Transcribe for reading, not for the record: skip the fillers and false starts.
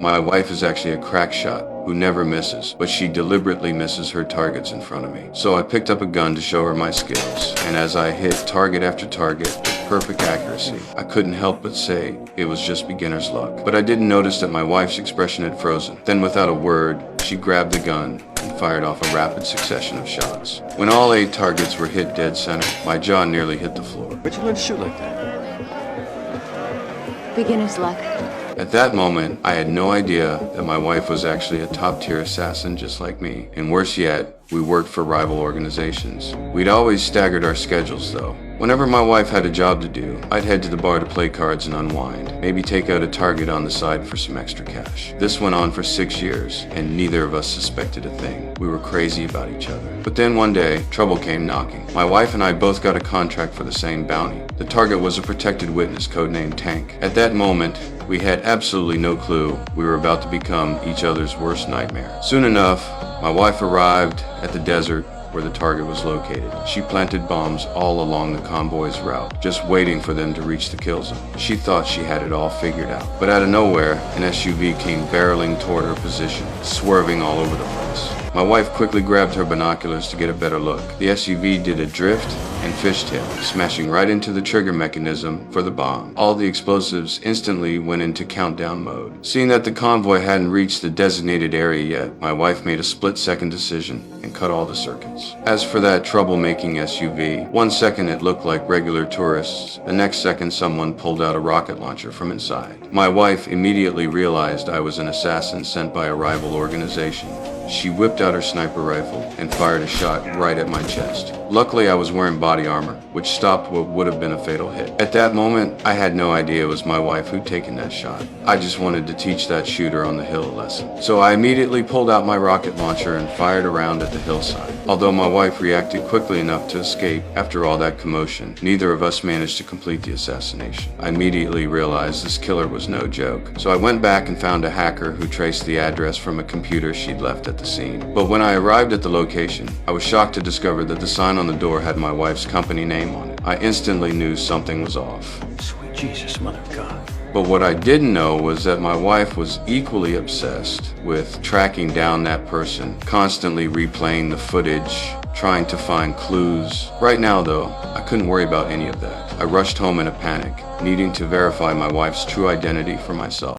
My wife is actually a crack shot who never misses, but she deliberately misses her targets in front of me. So I picked up a gun to show her my skills, and as I hit target after target with perfect accuracy, I couldn't help but say it was just beginner's luck. But I didn't notice that my wife's expression had frozen. Then without a word, she grabbed the gun and fired off a rapid succession of shots. When all 8 targets were hit dead center, my jaw nearly hit the floor. Where'd you learn to shoot like that? Beginner's luck. At that moment, I had no idea that my wife was actually a top-tier assassin just like me. And worse yet, we worked for rival organizations. We'd always staggered our schedules though. Whenever my wife had a job to do, I'd head to the bar to play cards and unwind, maybe take out a target on the side for some extra cash. This went on for 6 years, and neither of us suspected a thing. We were crazy about each other. But then one day, trouble came knocking. My wife and I both got a contract for the same bounty. The target was a protected witness codenamed Tank. At that moment, we had absolutely no clue we were about to become each other's worst nightmare. Soon enough, my wife arrived at the desert where the target was located. She planted bombs all along the convoy's route, just waiting for them to reach the kill zone. She thought she had it all figured out. But out of nowhere, an SUV came barreling toward her position, swerving all over the place. My wife quickly grabbed her binoculars to get a better look. The SUV did a drift and fishtail, smashing right into the trigger mechanism for the bomb. All the explosives instantly went into countdown mode. Seeing that the convoy hadn't reached the designated area yet, my wife made a split-second decision and cut all the circuits. As for that troublemaking SUV, 1 second it looked like regular tourists, the next second someone pulled out a rocket launcher from inside. My wife immediately realized I was an assassin sent by a rival organization. She whipped out her sniper rifle and fired a shot right at my chest. Luckily, I was wearing body armor, which stopped what would have been a fatal hit. At that moment, I had no idea it was my wife who'd taken that shot. I just wanted to teach that shooter on the hill a lesson. So I immediately pulled out my rocket launcher and fired around at the hillside. Although my wife reacted quickly enough to escape after all that commotion, neither of us managed to complete the assassination. I immediately realized this killer was no joke. So I went back and found a hacker who traced the address from a computer she'd left at the scene. But when I arrived at the location, I was shocked to discover that the sign on the door had my wife's company name on it. I instantly knew something was off. Sweet Jesus, mother of God. But what I didn't know was that my wife was equally obsessed with tracking down that person, constantly replaying the footage, trying to find clues. Right now though, I couldn't worry about any of that. I rushed home in a panic, needing to verify my wife's true identity for myself.